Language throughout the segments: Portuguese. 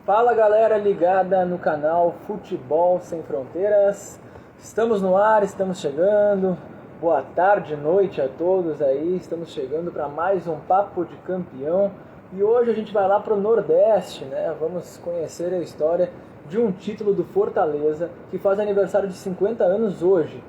Fala galera ligada no canal Futebol Sem Fronteiras. Estamos no ar, estamos chegando. Boa tarde, noite a todos aí. Estamos chegando para mais um Papo de Campeão. E hoje a gente vai lá para o Nordeste, né? Vamos conhecer a história de um título do Fortaleza que faz aniversário de 50 anos hoje.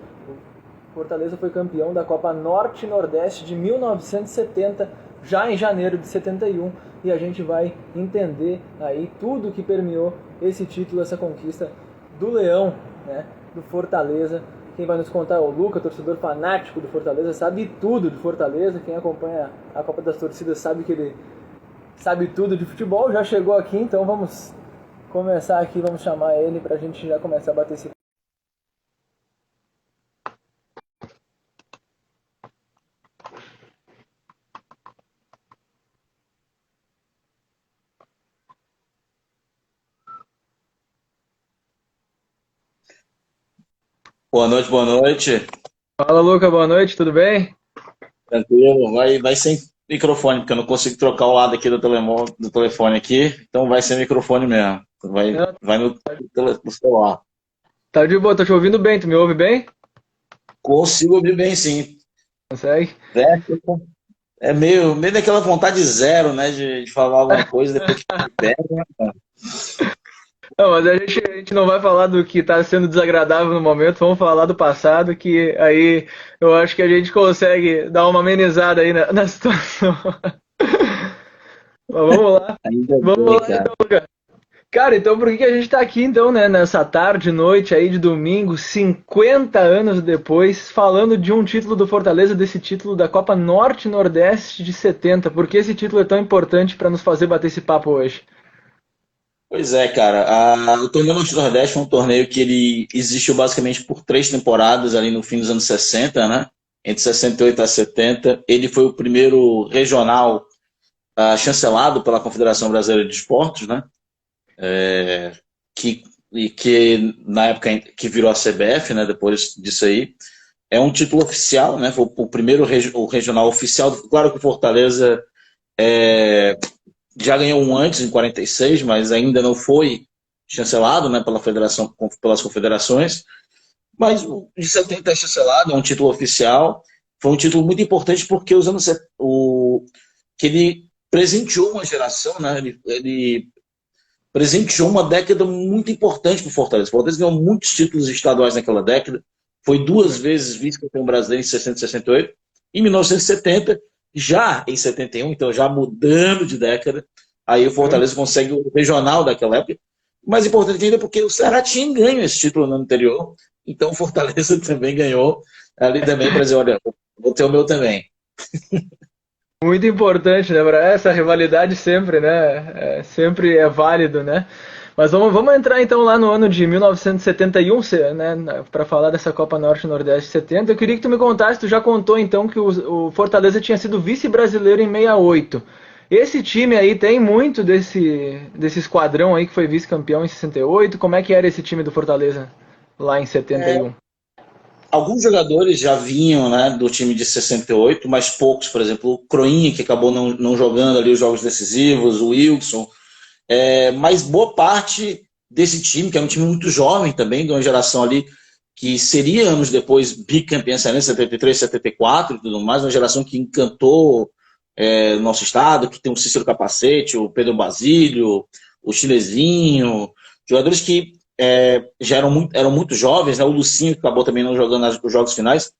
O Fortaleza foi campeão da Copa Norte e Nordeste de 1970, já em janeiro de 71. E a gente vai entender aí tudo que permeou esse título, essa conquista do Leão, né, do Fortaleza. Quem vai nos contar é o Luca, torcedor fanático do Fortaleza, sabe tudo de Fortaleza. Quem acompanha a Copa das Torcidas sabe que ele sabe tudo de futebol. Já chegou aqui, então vamos começar aqui, vamos chamar ele pra gente já começar a bater esse. Boa noite, boa noite. Fala Luca, boa noite, tudo bem? Tranquilo. Vai sem microfone, porque eu não consigo trocar o lado aqui do telefone aqui, então vai sem microfone mesmo. Não, Vai no celular. tá de boa, tô te ouvindo bem, tu me ouve bem? Consigo ouvir bem, sim. Consegue? É meio daquela vontade zero, né, de falar alguma coisa depois que pega, né? Não, mas a gente não vai falar do que está sendo desagradável no momento, vamos falar do passado, que aí eu acho que a gente consegue dar uma amenizada aí na situação. Mas vamos lá. Ainda Vamos bem, lá cara. então, Luca. Cara, então por que que a gente está aqui então, né, nessa tarde, noite aí de domingo, 50 anos depois, falando de um título do Fortaleza, desse título da Copa Norte e Nordeste de 70? Por que esse título é tão importante para nos fazer bater esse papo hoje? Pois é, cara. O Torneio Norte-Nordeste foi um torneio que ele existiu basicamente por 3 temporadas ali no fim dos anos 60, né? Entre 68 a 70. Ele foi o primeiro regional chancelado pela Confederação Brasileira de Esportes, né? Que, que na época que virou a CBF, né? Depois disso aí. É um título oficial, né? Foi o primeiro o regional oficial. Claro que o Fortaleza já ganhou um antes, em 46, mas ainda não foi chancelado, né, pelas confederações. Mas o de 70 é chancelado, é um título oficial. Foi um título muito importante porque que ele presenteou uma geração, né? Ele presenteou uma década muito importante para o Fortaleza. O Fortaleza ganhou muitos títulos estaduais naquela década. Foi 2 vezes vice-campeão brasileiro em 60 e 68. Em 1970, já em 71, então já mudando de década, aí o Fortaleza consegue o regional daquela época. Mais importante ainda porque o Ceará tinha ganho esse título no ano anterior, então o Fortaleza também ganhou ali também para dizer, olha, vou ter o meu também. Muito importante, né? Essa rivalidade sempre, né? Sempre é válido, né? Mas vamos entrar então lá no ano de 1971, né? Para falar dessa Copa Norte e Nordeste 70. Eu queria que tu me contasse, tu já contou então que o Fortaleza tinha sido vice-brasileiro em 68. Esse time aí tem muito desse esquadrão aí que foi vice-campeão em 68. Como é que era esse time do Fortaleza lá em 71? Alguns jogadores já vinham, né, do time de 68, mas poucos, por exemplo, o Croinha, que acabou não jogando ali os jogos decisivos, o Wilson, mas boa parte desse time, que era um time muito jovem também, de uma geração ali que seria anos depois bicampeã cearense, 73, 74 e tudo mais, uma geração que encantou o nosso estado, que tem o Cícero Capacete, o Pedro Basílio, o Chilezinho, jogadores que já eram muito jovens, né? O Lucinho que acabou também não jogando os jogos finais,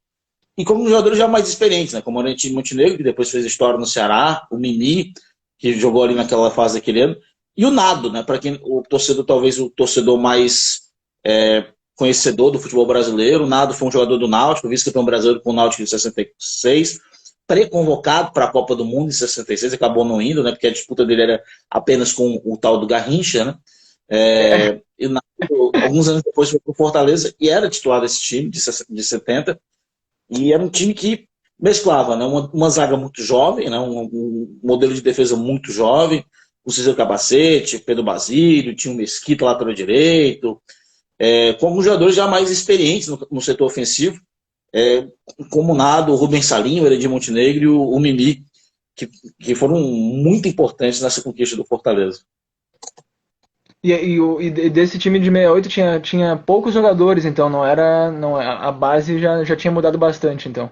e como jogadores já mais experientes, né? Como o Orentino Montenegro, que depois fez história no Ceará, o Mini, que jogou ali naquela fase daquele ano, e o Nado, né? Para quem o torcedor, talvez o torcedor mais conhecedor do futebol brasileiro, o Nado foi um jogador do Náutico, vice-campeão brasileiro com o Náutico em 66, pré-convocado para a Copa do Mundo em 66, acabou não indo, né? Porque a disputa dele era apenas com o tal do Garrincha, né? E o Nado, alguns anos depois foi para o Fortaleza e era titular desse time de 70, e era um time que mesclava, né, uma zaga muito jovem, né, um modelo de defesa muito jovem, o Cícero Capacete, Pedro Basílio, tinha o Mesquita lateral direito, como jogadores já mais experientes no setor ofensivo, como o Nado, o Rubens Salinho, o Heredia Montenegro e o Mimi, que foram muito importantes nessa conquista do Fortaleza. E desse time de 68 tinha poucos jogadores, então não era. Não, a base já tinha mudado bastante, então.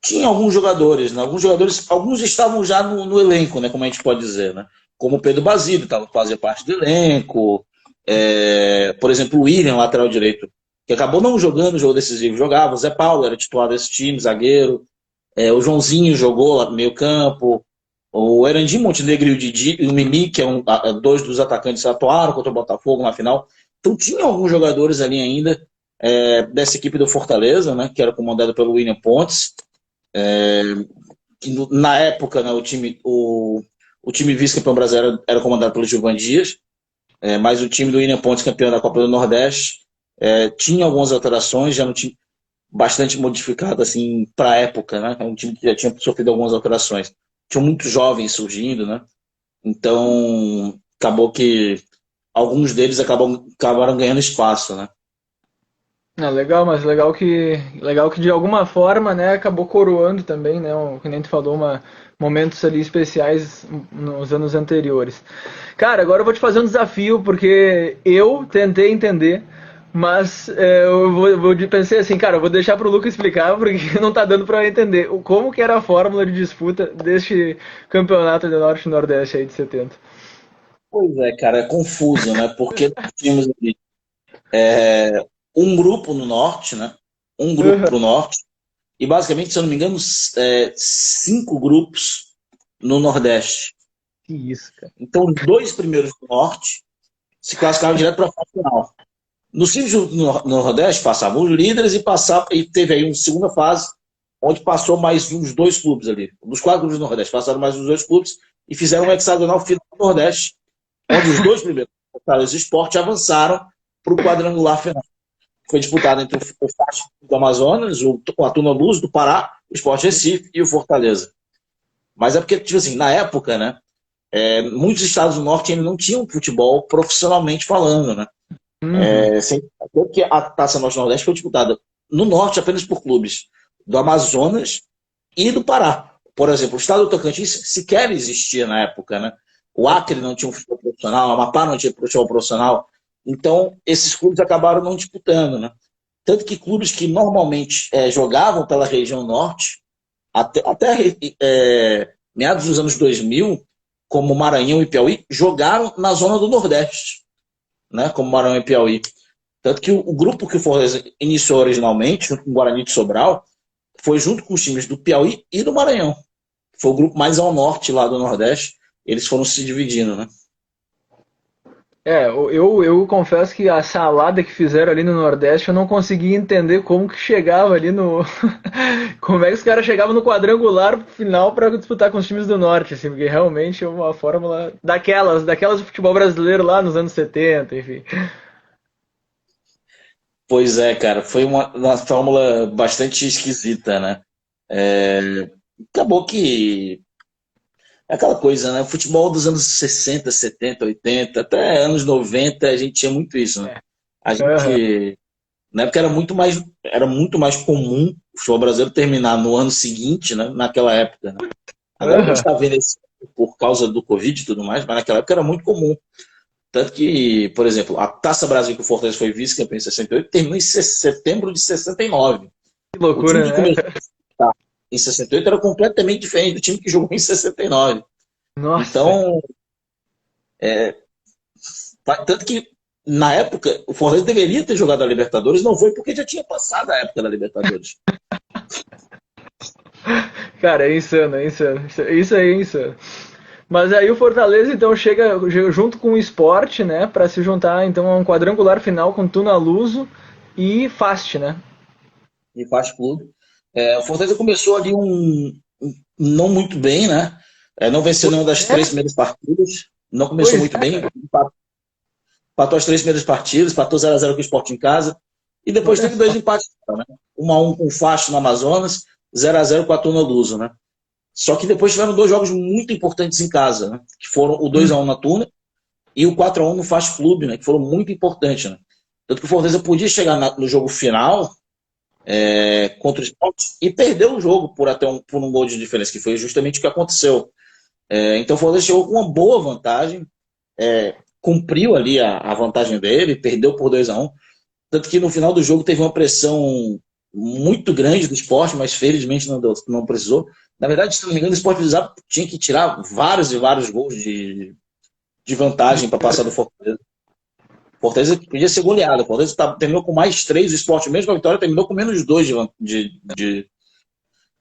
Tinha alguns jogadores, né? Alguns jogadores, alguns estavam já no elenco, né? Como a gente pode dizer, né? Como o Pedro Basílio, fazia parte do elenco. Por exemplo, o William, lateral direito, que acabou não jogando o jogo decisivo, jogava. O Zé Paulo era titular desse time, zagueiro. O Joãozinho jogou lá no meio campo. O Erandi Montenegro e o Didi, e o Mimi, que dois dos atacantes, atuaram contra o Botafogo na final. Então tinha alguns jogadores ali ainda dessa equipe do Fortaleza, né? Que era comandado pelo William Pontes. Que na época, né, o time vice-campeão brasileiro era comandado pelo Gilvan Dias, mas o time do William Pontes, campeão da Copa do Nordeste, tinha algumas alterações, já não tinha bastante modificado assim para a época, né? É um time que já tinha sofrido algumas alterações. Tinham muitos jovens surgindo, né? Então acabou que alguns deles acabaram ganhando espaço, né? Legal, mas legal que de alguma forma, né, acabou coroando também, né, que nem tu falou, momentos ali especiais nos anos anteriores. Cara, agora eu vou te fazer um desafio, porque eu tentei entender, mas pensei assim, cara, eu vou deixar pro Lucas explicar, porque não tá dando pra eu entender como que era a fórmula de disputa deste campeonato do Norte e Nordeste aí de 70. Pois é, cara, é confuso, né? Porque nós tínhamos ali um grupo no norte, né? Um grupo Uhum. para o norte, e basicamente, se eu não me engano, 5 grupos no Nordeste. Que isso, cara. Então, os dois primeiros do Norte se classificavam direto para a fase final. Nos times do Nordeste passavam os líderes e teve aí uma segunda fase, onde passou mais uns dois clubes ali. Dos 4 grupos do Nordeste, passaram mais uns dois clubes e fizeram um hexagonal final do Nordeste, onde os dois primeiros, Fortaleza e Sport, avançaram para o quadrangular final. Foi disputado entre o Fast do Amazonas, o Atuna Luz do Pará, o Sport Recife e o Fortaleza. Mas é porque, tipo assim, na época, né, muitos estados do norte ainda não tinham futebol profissionalmente falando, né? Uhum. Porque a Taça Norte-Nordeste foi disputada no norte apenas por clubes do Amazonas e do Pará. Por exemplo, o estado do Tocantins sequer existia na época, né? O Acre não tinha um futebol profissional, o Amapá não tinha futebol profissional. Então, esses clubes acabaram não disputando, né? Tanto que clubes que normalmente jogavam pela região norte, até meados dos anos 2000, como Maranhão e Piauí, jogaram na zona do Nordeste, né? Como Maranhão e Piauí. Tanto que o grupo que o Fortaleza iniciou originalmente, junto com o Guarani de Sobral, foi junto com os times do Piauí e do Maranhão. Foi o grupo mais ao norte lá do Nordeste. Eles foram se dividindo, né? Eu confesso que a salada que fizeram ali no Nordeste eu não conseguia entender como que chegava ali no. Como é que os caras chegavam no quadrangular final para disputar com os times do Norte, assim, porque realmente é uma fórmula daquelas do futebol brasileiro lá nos anos 70, enfim. Pois é, cara, foi uma fórmula bastante esquisita, né? É, acabou que é aquela coisa, né? O futebol dos anos 60, 70, 80, até anos 90, a gente tinha muito isso, né? A Aham. gente, na época era muito mais comum o futebol brasileiro terminar no ano seguinte, né? Naquela época, né? Agora a gente Aham. está vendo isso por causa do Covid e tudo mais, mas naquela época era muito comum. Tanto que, por exemplo, a Taça Brasil que o Fortaleza foi vice-campeão em 68 terminou em setembro de 69. Que O time loucura, que né? começou em 68 era completamente diferente do time que jogou em 69. Nossa. Então, tanto que na época o Fortaleza deveria ter jogado a Libertadores, não foi porque já tinha passado a época da Libertadores. Cara, é insano, é insano. Isso aí é insano. Mas aí o Fortaleza então chega junto com o Sport, né, para se juntar então a um quadrangular final com Tuna Luso e Fast, né? E faz clube. O Fortaleza começou ali não muito bem, né? Não venceu nenhuma das É, 3 primeiras partidas, não começou pois muito é, bem, cara. empatou as 3 primeiras partidas, empatou 0-0 com o Sport em casa, e depois Olha teve 2 só. empates, né? 1-1 com o Facho no Amazonas, 0-0 com a Tuna Luso, né? Só que depois tiveram 2 jogos muito importantes em casa, né? Que foram o Hum. 2-1 na Tuna e o 4-1 no Fast Clube, né? Que foram muito importantes, né? Tanto que o Fortaleza podia chegar no jogo final contra o Sport e perdeu o jogo por um gol de diferença, que foi justamente o que aconteceu. Então o Fortaleza chegou com uma boa vantagem. cumpriu ali a vantagem dele, perdeu por 2-1. Tanto que no final do jogo teve uma pressão muito grande do Sport, mas felizmente não precisou. Na verdade, se não me engano, o Sport precisava, tinha que tirar vários e vários gols de vantagem para passar do Fortaleza. O Fortaleza podia ser goleado. O Fortaleza terminou com mais 3, o Sport, mesmo com a vitória, terminou com menos 2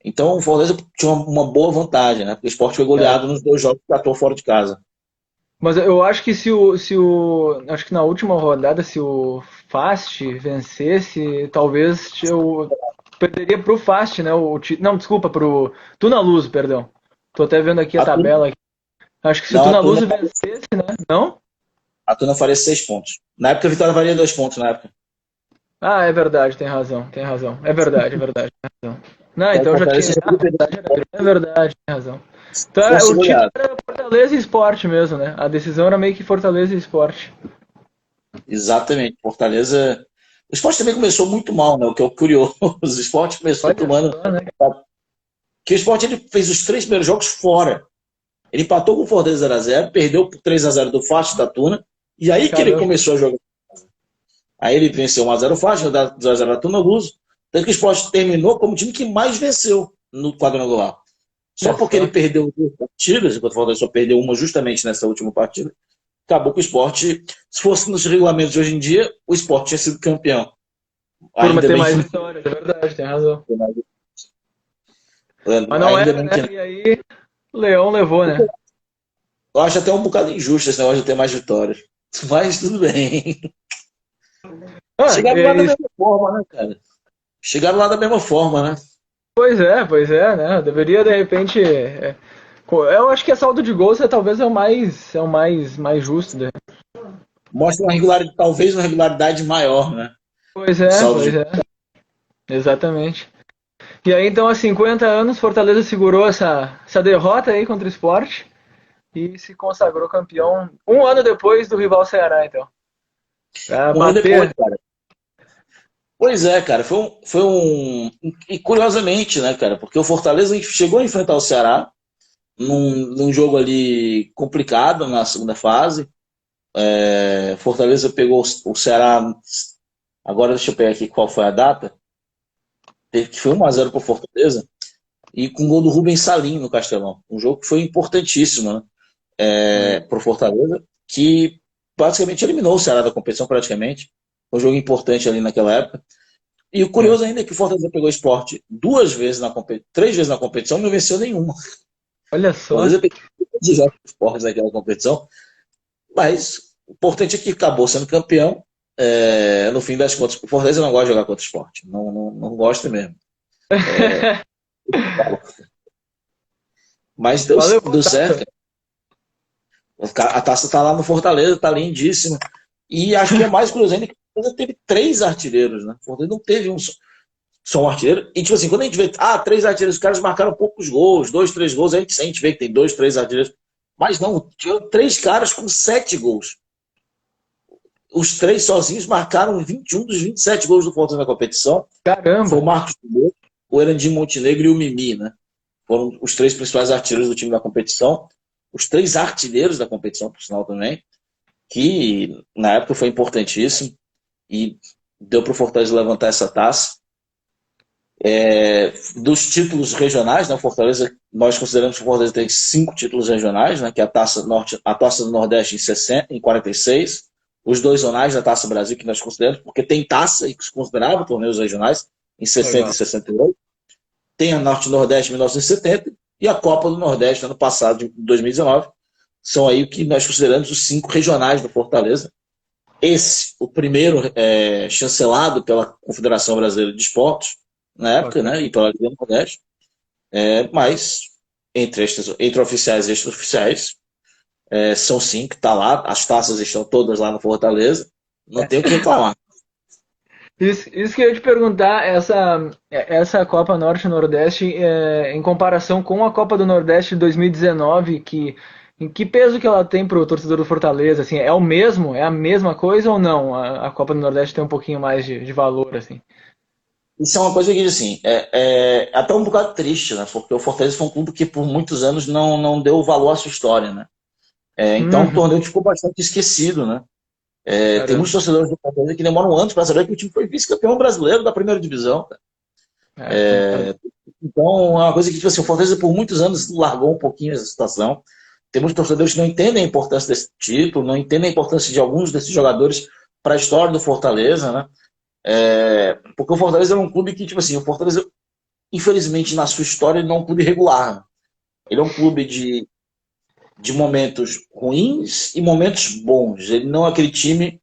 Então o Fortaleza tinha uma boa vantagem, né? Porque o Sport foi goleado nos 2 jogos que atuou fora de casa. Mas eu acho que acho que na última rodada, se o Fast vencesse, talvez eu perderia pro Fast, né? Não, desculpa, pro Tuna Luz, perdão. Tô até vendo aqui a tabela aqui. Acho que se o Não, Tuna Luz vencesse, né? Não? a Tuna faria 6 pontos. Na época a vitória valia 2 pontos, na época. Ah, é verdade, tem razão, tem razão. É verdade, tem razão. Não, Então, então o eu já tinha. Fortaleza só Ah, podia perder é verdade, tem razão. Então se fosse o título goleado. era Fortaleza e Sport mesmo, né? A decisão era meio que Fortaleza e Sport. Exatamente. Fortaleza. O Sport também começou muito mal, né? O que é curioso. O Sport começou Olha tomando. só, né? Que o Sport ele fez os 3 primeiros jogos fora. Ele empatou com o Fortaleza 0x0, perdeu por 3-0 do Fast da Tuna, e aí que ele Caramba. começou a jogar. Aí ele venceu 1-0 o Fast, 2-0 da Tuna Luz. Tanto que o Sport terminou como o time que mais venceu no quadrangular. Só Olha porque só. ele perdeu 2 partidas, enquanto o Fortaleza só perdeu uma justamente nessa última partida, acabou que o Sport, se fosse nos regulamentos de hoje em dia, o Sport tinha sido campeão. Por Ainda ter bem mais que vitórias, é verdade, tem razão. Mas não ainda era, bem né? que E aí, o Leão levou, né? eu acho até um bocado injusto esse negócio de ter mais vitórias. Mas tudo bem. Ah, Chegaram lá da mesma forma, né, cara? Chegaram lá da mesma forma, né? pois é, né? Deveria, de repente. Eu acho que a saldo de gols talvez mais justo, né? Mostra uma regularidade, talvez uma regularidade maior, né? O saldo Pois de. é, exatamente. E aí, então, há 50 anos, Fortaleza segurou essa derrota aí contra o Sport e se consagrou campeão um ano depois do rival Ceará, então. Pra Um ano depois, bater. cara. Pois é, cara. E curiosamente, né, cara? Porque o Fortaleza chegou a enfrentar o Ceará num jogo ali complicado na segunda fase. Fortaleza pegou o Ceará. Agora deixa eu pegar aqui qual foi a data. Que foi 1-0 para o Fortaleza. E com o gol do Rubens Salim no Castelão. Um jogo que foi importantíssimo, né? Para o Fortaleza, que basicamente eliminou o Ceará da competição, praticamente. Foi um jogo importante ali naquela época. E o É. curioso ainda é que o Fortaleza pegou o Sport 3 vezes na competição e não venceu nenhuma. O Olha só. Fortaleza pegou todos os jogos do Sport naquela competição, mas o importante é que acabou sendo campeão. No fim das contas, o Fortaleza não gosta de jogar contra o Sport. Não gosta mesmo. Mas Valeu, deu certo. A taça tá lá no Fortaleza, tá lindíssima. E acho que é mais curioso ainda que o Fortaleza teve 3 artilheiros, né? O Fortaleza não teve só um artilheiro. E tipo assim, quando a gente vê, 3 artilheiros, os caras marcaram poucos gols, 2, 3 gols, a gente vê que tem 2, 3 artilheiros. Mas não, tinha 3 caras com 7 gols. Os 3 sozinhos marcaram 21 dos 27 gols do Fortaleza na competição. Foi Caramba. o Marcos Paulo, o Erandim Montenegro e o Mimi, né? Foram os 3 principais artilheiros do time da competição. Os 3 artilheiros da competição, por sinal também, que na época foi importantíssimo e deu para o Fortaleza levantar essa taça. Dos títulos regionais, né, Fortaleza, nós consideramos que o Fortaleza tem 5 títulos regionais, né, que é a Taça do Nordeste em 46, os 2 zonais da Taça Brasil, que nós consideramos, porque tem taça e que se considerava torneios regionais, em 60 Legal. e 68, tem a Norte-Nordeste em 1970 e a Copa do Nordeste ano passado, de 2019, são aí o que nós consideramos os 5 regionais do Fortaleza. Esse, o primeiro chancelado pela Confederação Brasileira de Esportes, na época, Bacana. né, e pela Liga Nordeste, mas entre oficiais e extra-oficiais, são 5, está lá, as taças estão todas lá no Fortaleza, não tem o que reclamar. Isso que eu ia te perguntar, essa Copa Norte-Nordeste, em comparação com a Copa do Nordeste de 2019, em que peso que ela tem para o torcedor do Fortaleza? Assim, é o mesmo? É a mesma coisa ou não? A Copa do Nordeste tem um pouquinho mais de valor, assim. Isso é uma coisa que, assim, é até um bocado triste, né? Porque o Fortaleza foi um clube que por muitos anos não deu valor à sua história, né? Então o torneio ficou bastante esquecido, né? Tem muitos torcedores do Fortaleza que demoram anos para saber que o time foi vice-campeão brasileiro da primeira divisão. Então, é uma coisa que, tipo assim, o Fortaleza por muitos anos largou um pouquinho essa situação. Tem muitos torcedores que não entendem a importância desse título, não entendem a importância de alguns desses jogadores para a história do Fortaleza, né? Porque o Fortaleza é um clube que, tipo assim, o Fortaleza, infelizmente, na sua história, ele não é um clube regular. Ele é um clube de momentos ruins e momentos bons. Ele não é aquele time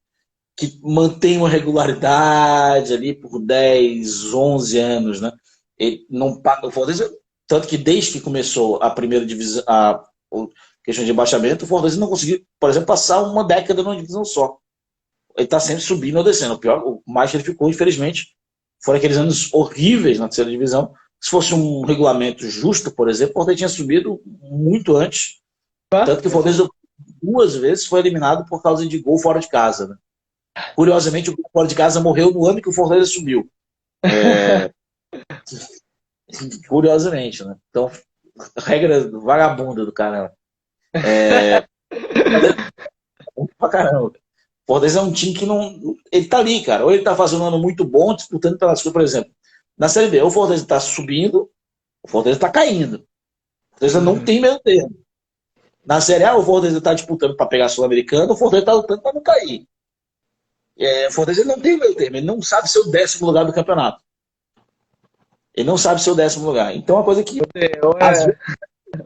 que mantém uma regularidade ali por 10, 11 anos, né? Ele não paga o Fortaleza, tanto que desde que começou a primeira divisão, a questão de rebaixamento, o Fortaleza não conseguiu, por exemplo, passar uma década numa divisão só. Ele está sempre subindo ou descendo. O pior, o mais que ele ficou, infelizmente, foram aqueles anos horríveis na terceira divisão. Se fosse um regulamento justo, por exemplo, o Fortaleza tinha subido muito antes. Tanto que o Fortaleza 2 vezes foi eliminado por causa de gol fora de casa, né? Curiosamente, o gol fora de casa morreu no ano que o Fortaleza subiu. Curiosamente, né? Então, regra vagabunda do caramba. Pra caramba. O Fortaleza é um time que não. Ele tá ali, cara. Ou ele tá fazendo um ano muito bom, disputando pelas coisas, por exemplo. Na Série B, o Fortaleza tá subindo, o Fortaleza tá caindo. O Fortaleza não tem meio termo. Na Série A, o Fortaleza tá disputando para pegar a Sul-Americana, o Fortaleza tá lutando para não cair. O Fortaleza não tem meio termo, ele não sabe ser o 10º lugar do campeonato. Ele não sabe ser o 10º lugar. Então é uma coisa que.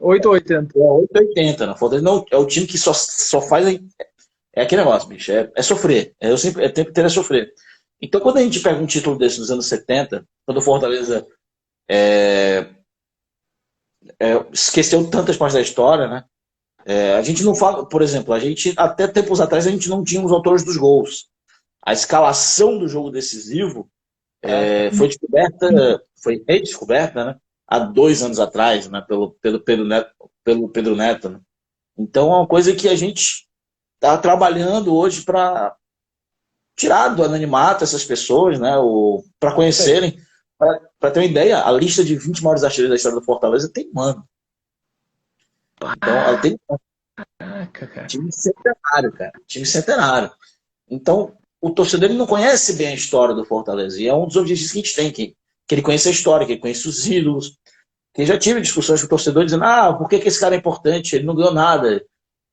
880. 880, né? O Fortaleza não, é o time que só faz. É aquele negócio, bicho. É sofrer. Eu sempre o tempo inteiro é sofrer. Então, quando a gente pega um título desse nos anos 70, quando o Fortaleza esqueceu tantas partes da história, né? A gente não fala, por exemplo, a gente até tempos atrás a gente não tinha os autores dos gols. A escalação do jogo decisivo foi descoberta, foi redescoberta, né? Há 2 anos atrás, né? Pelo Pedro Neto. Né? Então é uma coisa que a gente está trabalhando hoje para tirar do anonimato essas pessoas, né? Para conhecerem, para ter uma ideia, a lista de 20 maiores artilheiros da história do Fortaleza tem um ano. Então, ela tem time centenário, cara. Time centenário. Então, o torcedor ele não conhece bem a história do Fortaleza. E é um dos objetivos que a gente tem, que ele conheça a história, que ele conheça os ídolos. Que já tive discussões com o torcedor dizendo, por que esse cara é importante? Ele não ganhou nada.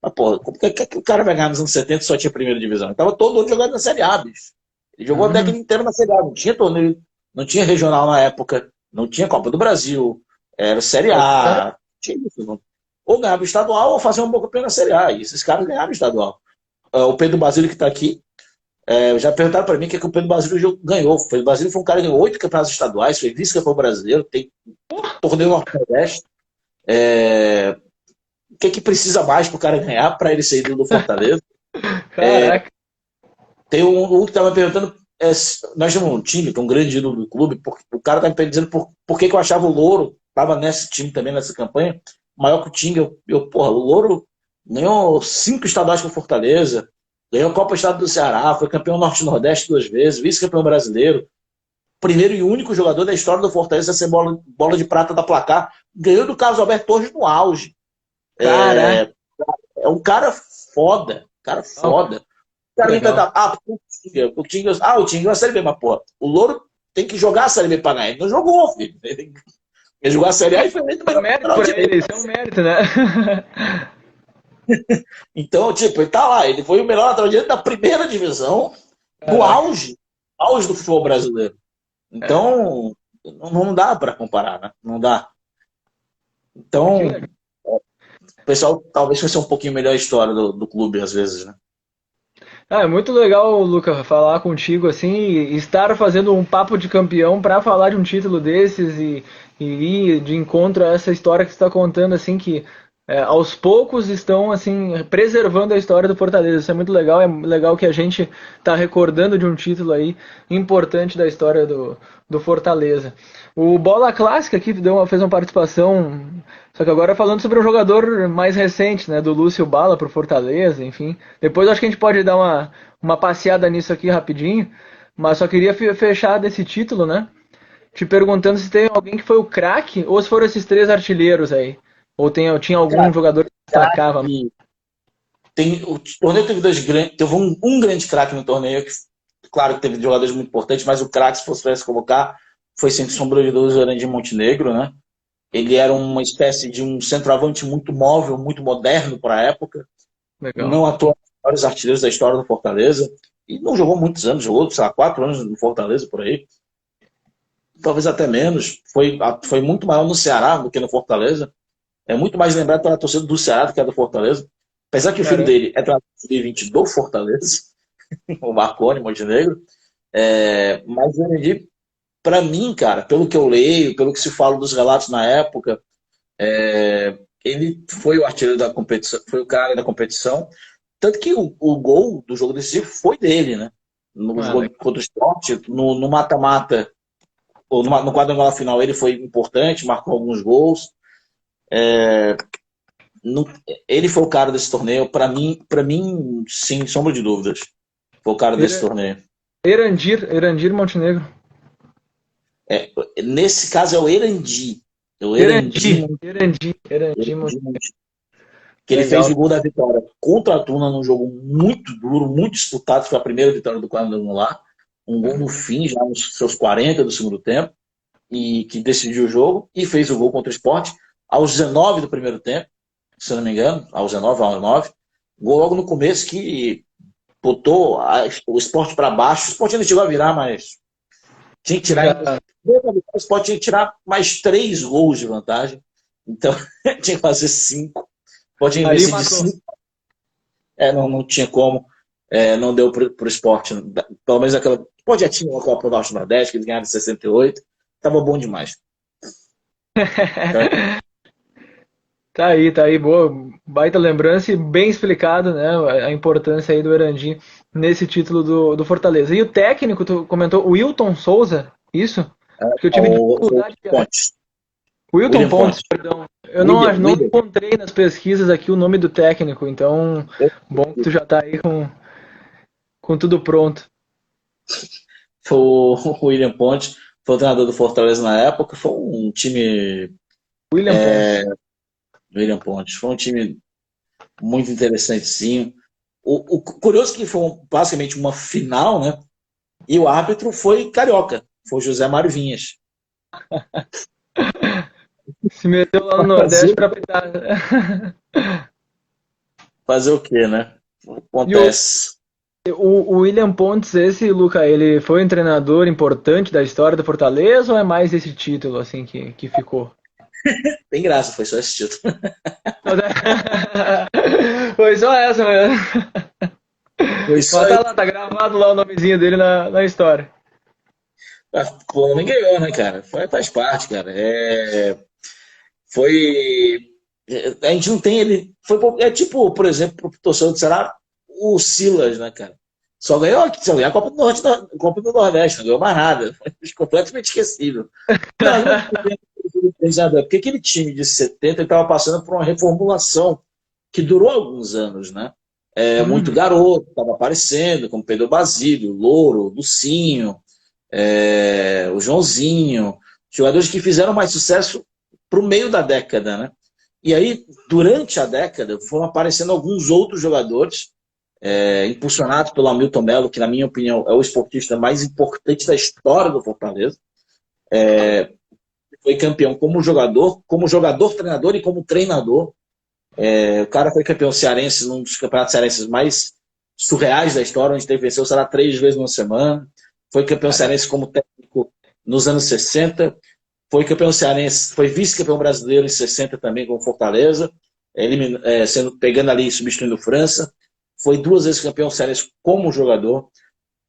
Mas, pô, como que o cara vai ganhar nos anos 70 e só tinha primeira divisão? Ele estava todo mundo jogando na Série A, bicho. Ele jogou a década inteira na Série A. Não tinha torneio, não tinha regional na época, não tinha Copa do Brasil, era Série A. Tinha isso, não. Ou ganhava o estadual ou fazia um bom campeão na Série A. E esses caras ganhavam o estadual. O Pedro Basílio, que está aqui, já perguntaram para mim o que o Pedro Basílio ganhou. O Pedro Basílio foi um cara que ganhou 8 campeonatos estaduais, foi vice-campeão brasileiro, tem torneio Nordeste. O que precisa mais para o cara ganhar para ele ser ídolo do Fortaleza? Caraca. Tem um que estava me perguntando. Nós temos um time que é um grande ídolo do clube. O cara está me dizendo por que eu achava o Louro, estava nesse time também, nessa campanha, maior que o Tinga. Porra, o Louro ganhou 5 estaduais com Fortaleza, ganhou a Copa Estado do Ceará, foi campeão Norte-Nordeste 2 vezes, vice-campeão brasileiro, primeiro e único jogador da história do Fortaleza a ser bola de prata da Placar, ganhou do Carlos Alberto Torres no auge. É um cara foda, O cara me pergunta, o Tinga é a Série B, mas porra, o Louro tem que jogar a Série B pra ganhar. Ele não jogou, filho. Ele jogou a Série A e foi muito melhor. Isso é um mérito, né? Então, tipo, ele tá lá, ele foi o melhor lateral direito da primeira divisão, do auge do futebol brasileiro. Então, não dá pra comparar, né? Não dá. Então, o pessoal talvez conheça um pouquinho melhor a história do clube, às vezes, né? É muito legal, Luca, falar contigo assim, e estar fazendo um papo de campeão para falar de um título desses e ir de encontro a essa história que você está contando, assim, que aos poucos estão assim preservando a história do Fortaleza. Isso é muito legal, é legal que a gente está recordando de um título aí importante da história do Fortaleza. O Bola Clássica aqui fez uma participação, só que agora falando sobre um jogador mais recente, né, do Lúcio Bala pro Fortaleza, enfim. Depois acho que a gente pode dar uma passeada nisso aqui rapidinho, mas só queria fechar desse título, né? Te perguntando se tem alguém que foi o craque ou se foram esses 3 artilheiros aí. Ou tinha algum jogador que destacava? O torneio teve teve um grande craque no torneio, que, claro que teve jogadores muito importantes, mas o craque, se fosse colocar, foi sem sombra de dúvida o Erandim Montenegro, né? Ele era uma espécie de um centroavante muito móvel, muito moderno para a época. Legal. Não à toa, vários artilheiros da história do Fortaleza. E não jogou muitos anos, jogou, sei lá, 4 anos no Fortaleza, por aí. Talvez até menos. Foi muito maior no Ceará do que no Fortaleza. É muito mais lembrado pela torcida do Ceará do que a do Fortaleza. Apesar que o filho dele é treinador sub-20 do Fortaleza, o Marconi Montenegro. Mas o Erandim, para mim, cara, pelo que eu leio, pelo que se fala dos relatos na época, ele foi o artilheiro da competição, foi o cara da competição. Tanto que o gol do jogo decisivo foi dele, né? No jogo contra o Sport, no mata-mata, ou no quadrangular final, ele foi importante, marcou alguns gols. Ele foi o cara desse torneio, para mim, sem sombra de dúvidas. Foi o cara desse torneio. Erandir Montenegro. Nesse caso é o Erandi. Erandi Montenegro. Que ele fez o gol da vitória contra a Tuna num jogo muito duro, muito disputado. Foi a primeira vitória do quadrangular. Um gol no fim, já nos seus 40 do segundo tempo, e que decidiu o jogo. E fez o gol contra o Sport aos 19 do primeiro tempo, se eu não me engano, aos 19, aos 9. Gol logo no começo que botou o Sport para baixo. O Sport ainda chegou a virar, mas tinha que tirar. O Sport tinha que tirar mais 3 gols de vantagem. Então, tinha que fazer 5. Pode investir de 5. Não tinha como. Não deu para o Sport. Pelo menos aquela. Pode já tinha uma Copa do Norte-Nordeste, que eles ganharam em 68. Tava bom demais. Tá aí, boa, baita lembrança e bem explicado, né, a importância aí do Erandim nesse título do Fortaleza. E o técnico, tu comentou, o Wilton Souza, isso? Porque eu tive dificuldade de... Wilton Pontes, perdão. Eu não encontrei nas pesquisas aqui o nome do técnico, então bom que tu já tá aí com tudo pronto. Foi o William Pontes, foi o treinador do Fortaleza na época, foi um time... William Pontes, foi um time muito interessante, sim. O curioso é que foi basicamente uma final, né? E o árbitro foi carioca, foi José Mário Vinhas. Se meteu lá no Nordeste para apitar. Fazer o quê, né? Acontece. O William Pontes, esse, Luca, ele foi um treinador importante da história do Fortaleza ou é mais esse título assim que ficou? Tem graça, foi só esse título. Foi só essa mesmo. Mas tá gravado lá o nomezinho dele na história. Pô, nem ganhou, né, cara? Faz parte, cara. A gente não tem ele. Tipo, por exemplo, pro torcedor do Ceará, o Silas, né, cara? Só ganhou a Copa do Norte, Copa do Nordeste, não ganhou mais nada. Foi completamente esquecível. Porque aquele time de 70 estava passando por uma reformulação que durou alguns anos, né? Muito garoto, estava aparecendo, como Pedro Basílio, Louro, Lucinho, o Joãozinho, jogadores que fizeram mais sucesso para o meio da década, né? E aí, durante a década, foram aparecendo alguns outros jogadores, impulsionados pelo Hamilton Melo, que, na minha opinião, é o esportista mais importante da história do Fortaleza. Foi campeão como jogador, treinador e como treinador. O cara foi campeão cearense, num dos campeonatos cearenses mais surreais da história, onde ele venceu o Ceará 3 vezes numa semana. Foi campeão cearense como técnico nos anos 60. Foi campeão cearense, foi vice-campeão brasileiro em 60 também com Fortaleza, pegando ali e substituindo França. Foi 2 vezes campeão cearense como jogador.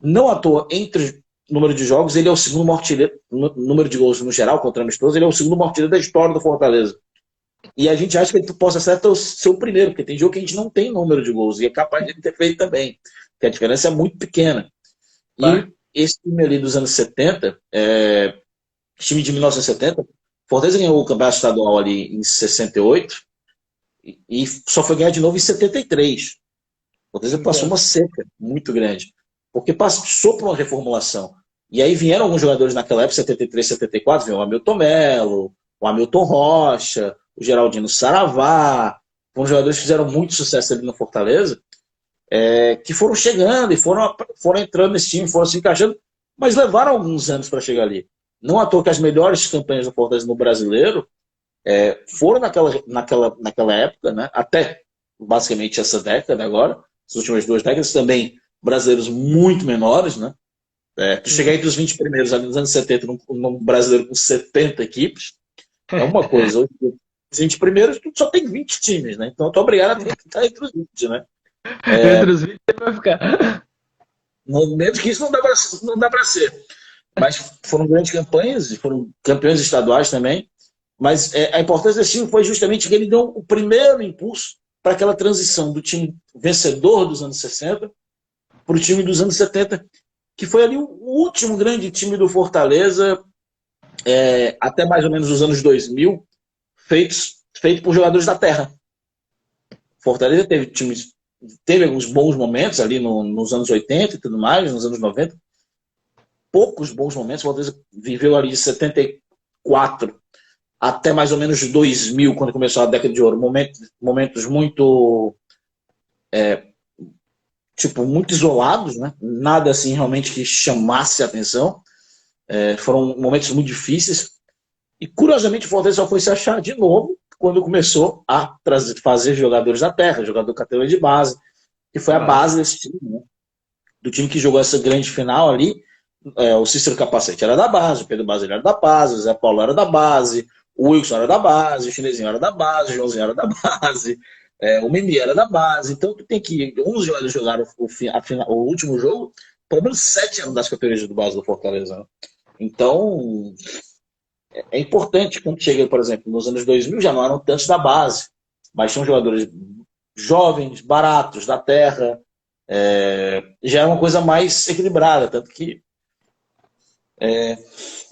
Não à toa, entre número de jogos, ele é o segundo maior artilheiro, número de gols no geral, contra amistoso, ele é o segundo maior artilheiro da história do Fortaleza. E a gente acha que ele possa ser até ser o primeiro, porque tem jogo que a gente não tem número de gols, e é capaz de ele ter feito também, porque a diferença é muito pequena. E esse time ali dos anos 70, time de 1970, Fortaleza ganhou o campeonato estadual ali em 68, e só foi ganhar de novo em 73. Fortaleza passou uma seca muito grande, porque passou por uma reformulação. E aí vieram alguns jogadores naquela época, 73, 74, veio o Hamilton Melo, o Hamilton Rocha, o Geraldino Saravá, foram jogadores que fizeram muito sucesso ali no Fortaleza, que foram chegando e foram entrando nesse time, foram se encaixando, mas levaram alguns anos para chegar ali. Não à toa que as melhores campanhas do Fortaleza no Brasileiro foram naquela época, né? Até basicamente essa década agora, as últimas 2 décadas também, brasileiros muito menores, né? Tu chegar entre os 20 primeiros ali nos anos 70 num brasileiro com 70 equipes, é uma coisa. Os 20 primeiros, tu só tem 20 times, né? Então eu tô obrigado a ter que estar entre os 20, né? Entre os 20 vai ficar. Menos que isso não dá para ser. Mas foram grandes campanhas, e foram campeões estaduais também. Mas a importância desse time foi justamente que ele deu o primeiro impulso para aquela transição do time vencedor dos anos 60 para o time dos anos 70, que foi ali o último grande time do Fortaleza, até mais ou menos os anos 2000, feito por jogadores da terra. Fortaleza teve alguns bons momentos ali nos anos 80 e tudo mais, nos anos 90. Poucos bons momentos. Fortaleza viveu ali de 74 até mais ou menos 2000, quando começou a década de ouro. Momentos muito muito isolados, né? Nada assim realmente que chamasse a atenção. Foram momentos muito difíceis. E curiosamente o Fortaleza só foi se achar de novo quando começou a fazer jogadores da terra, jogador categoria de base, que foi a base desse time, né? Do time que jogou essa grande final ali. O Cícero Capacete era da base, o Pedro Basílio era da base, o Zé Paulo era da base, o Wilson era da base, o Chinesinho era da base, o Joãozinho era da base, o Mimi era da base. Então tu tem que 11 jogadores jogaram o último jogo, pelo menos 7 eram das categorias de base do Fortaleza, né? Então é importante quando chega, por exemplo, nos anos 2000 já não eram tantos da base, mas são jogadores jovens, baratos, da terra, já é uma coisa mais equilibrada, tanto que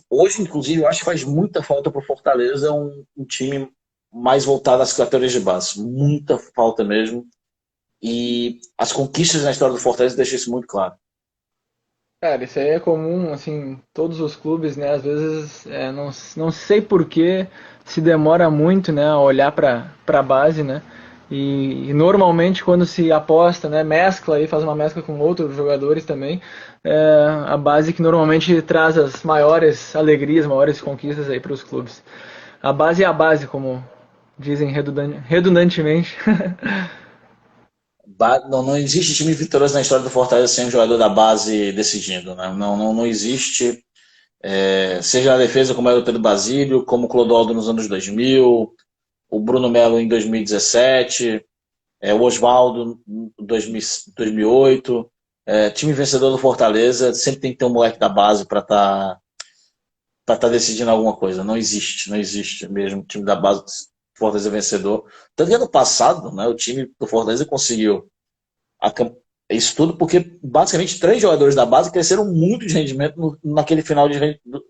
hoje, inclusive, eu acho que faz muita falta para o Fortaleza um time mais voltado às categorias de base. Muita falta mesmo. E as conquistas na história do Fortaleza deixam isso muito claro. Cara, isso aí é comum, assim, todos os clubes, né? Às vezes, não sei por que se demora muito, né, a olhar para a base, né? E normalmente quando se aposta, né, mescla aí, faz uma mescla com outros jogadores também, a base que normalmente traz as maiores alegrias, maiores conquistas aí para os clubes. A base é a base, como dizem redundantemente. Não existe time vitorioso na história do Fortaleza sem um jogador da base decidindo, né? Não existe. Seja na defesa, como era o Pedro Basílio, como o Clodoaldo nos anos 2000, o Bruno Melo em 2017, o Oswaldo em 2008. Time vencedor do Fortaleza sempre tem que ter um moleque da base para tá decidindo alguma coisa. Não existe mesmo time da base do Fortaleza vencedor. Tanto que ano passado, né, o time do Fortaleza conseguiu isso tudo porque basicamente 3 jogadores da base cresceram muito de rendimento naquele final de rendimento.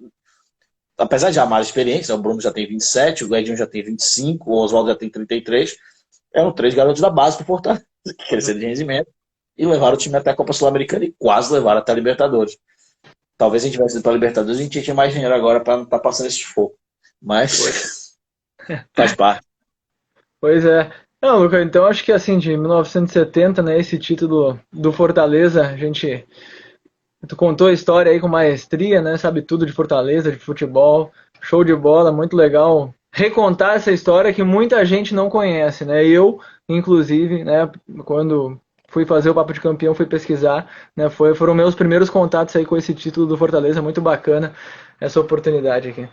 Apesar de já mais experiência, né, o Bruno já tem 27, o Edinho já tem 25, o Oswaldo já tem 33. Eram 3 garotos da base do Fortaleza que cresceram de rendimento e levaram o time até a Copa Sul-Americana e quase levaram até a Libertadores. Talvez a gente tivesse ido para a Libertadores e a gente tinha mais dinheiro agora para não estar passando esse sufoco. Mas faz parte. Pois é. Não, Luca, então acho que assim, de 1970, né, esse título do Fortaleza, tu contou a história aí com maestria, né, sabe tudo de Fortaleza, de futebol, show de bola, muito legal recontar essa história que muita gente não conhece, né, eu, inclusive, né, quando fui fazer o Papo de Campeão, fui pesquisar, né, foram meus primeiros contatos aí com esse título do Fortaleza, muito bacana essa oportunidade aqui.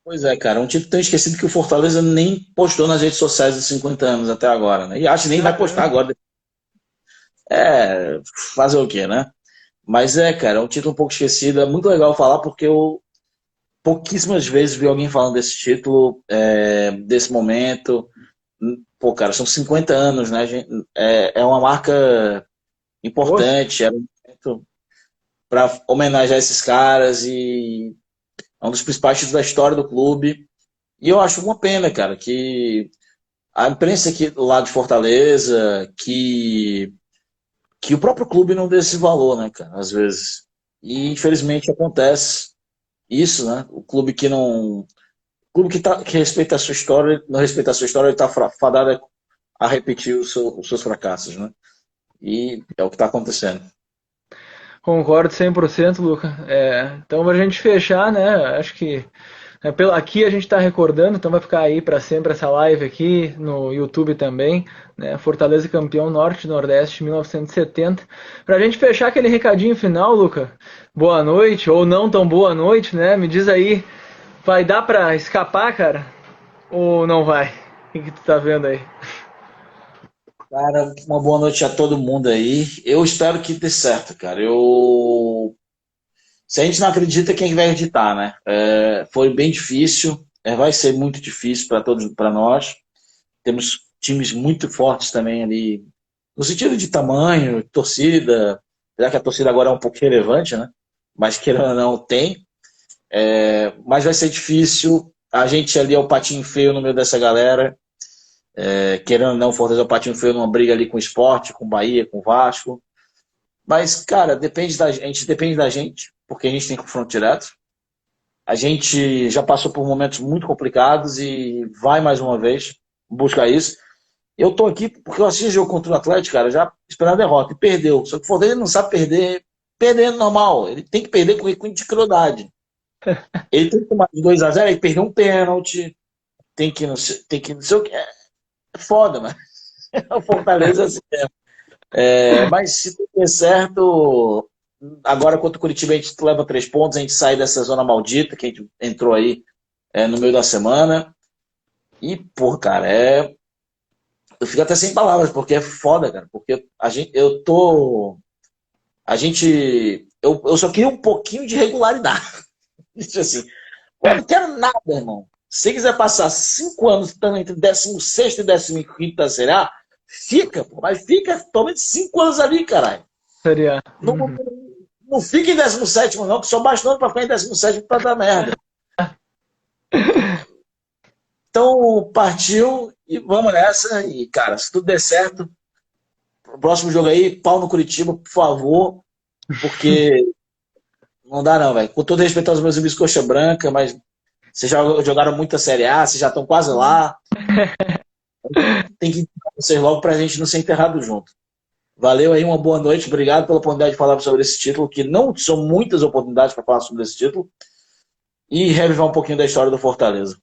Pois é, cara, um título tão esquecido que o Fortaleza nem postou nas redes sociais de 50 anos até agora, né? E acho que nem vai postar agora. Fazer o quê, né? Mas cara, é um título um pouco esquecido. É muito legal falar porque eu pouquíssimas vezes vi alguém falando desse título, desse momento. Pô, cara, são 50 anos, né? É uma marca Poxa, importante, é um momento para homenagear esses caras e é um dos principais títulos da história do clube. E eu acho uma pena, cara, que a imprensa aqui do lado de Fortaleza, que o próprio clube não dê esse valor, né, cara, às vezes. E infelizmente acontece isso, né? O clube que respeita a sua história, não respeita a sua história, ele está fadado a repetir os seus fracassos, né? E é o que está acontecendo. Concordo 100%, Luca. Então, para a gente fechar, né? Acho que aqui a gente está recordando, então vai ficar aí para sempre essa live aqui no YouTube também, né? Fortaleza campeão Norte-Nordeste 1970. Para a gente fechar aquele recadinho final, Luca. Boa noite, ou não tão boa noite, né? Me diz aí, vai dar para escapar, cara? Ou não vai? O que tu tá vendo aí? Cara, uma boa noite a todo mundo aí. Eu espero que dê certo, cara. Se a gente não acredita, quem vai acreditar, né? Foi bem difícil, vai ser muito difícil para todos, para nós. Temos times muito fortes também ali, no sentido de tamanho, torcida, já que a torcida agora é um pouco relevante, né? Mas querendo ou não, tem. Mas vai ser difícil. A gente ali é o patinho feio no meio dessa galera. Querendo ou não, o Fortaleza é o patinho feio numa briga ali com o Sport, com o Bahia, com o Vasco. Mas, cara, depende da gente, porque a gente tem confronto direto. A gente já passou por momentos muito complicados e vai mais uma vez buscar isso. Eu tô aqui porque eu assisti o jogo contra o Atlético, cara, já esperando a derrota, e perdeu. Só que o Fortaleza não sabe perder, perdendo normal. Ele tem que perder com crueldade. Ele tem que tomar de 2-0, ele perdeu um pênalti, tem que não sei o que. É foda, mano. O Fortaleza assim mesmo. Mas se tudo der certo, agora contra o Curitiba a gente leva 3 pontos, a gente sai dessa zona maldita que a gente entrou aí no meio da semana. E, pô, cara, eu fico até sem palavras, porque é foda, cara. Porque eu só queria um pouquinho de regularidade. Isso assim. Pô, eu não quero nada, irmão. Se quiser passar 5 anos estando entre 16º e 15º da Série A, fica, pô, mas fica totalmente 5 anos ali, caralho. Seria. Não, não fica em 17º, não, que só bastante pra ficar em 17º pra dar merda. Então, partiu e vamos nessa. E, cara, se tudo der certo, o próximo jogo aí, pau no Curitiba, por favor, porque não dá não, velho. Com todo respeito aos meus amigos coxa branca, mas vocês já jogaram muita Série A, vocês já estão quase lá. Tem que entrar vocês logo pra gente não ser enterrado junto. Valeu aí, uma boa noite. Obrigado pela oportunidade de falar sobre esse título, que não são muitas oportunidades para falar sobre esse título. E revivar um pouquinho da história do Fortaleza.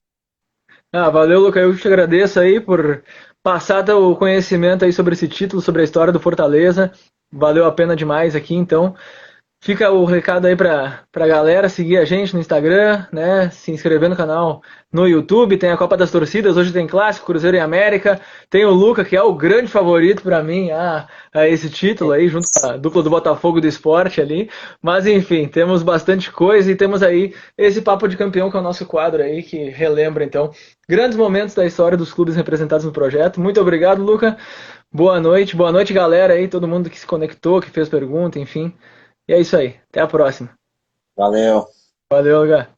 Valeu, Luca. Eu te agradeço aí por passar o conhecimento aí sobre esse título, sobre a história do Fortaleza. Valeu a pena demais aqui, então. Fica o recado aí pra galera seguir a gente no Instagram, né? Se inscrever no canal no YouTube. Tem a Copa das Torcidas, hoje tem Clássico, Cruzeiro e América. Tem o Luca, que é o grande favorito para mim a esse título aí, junto com a dupla do Botafogo do Esporte ali. Mas enfim, temos bastante coisa e temos aí esse Papo de Campeão, que é o nosso quadro aí, que relembra então grandes momentos da história dos clubes representados no projeto. Muito obrigado, Luca. Boa noite, galera aí, todo mundo que se conectou, que fez pergunta, enfim. E é isso aí. Até a próxima. Valeu. Valeu, Luca.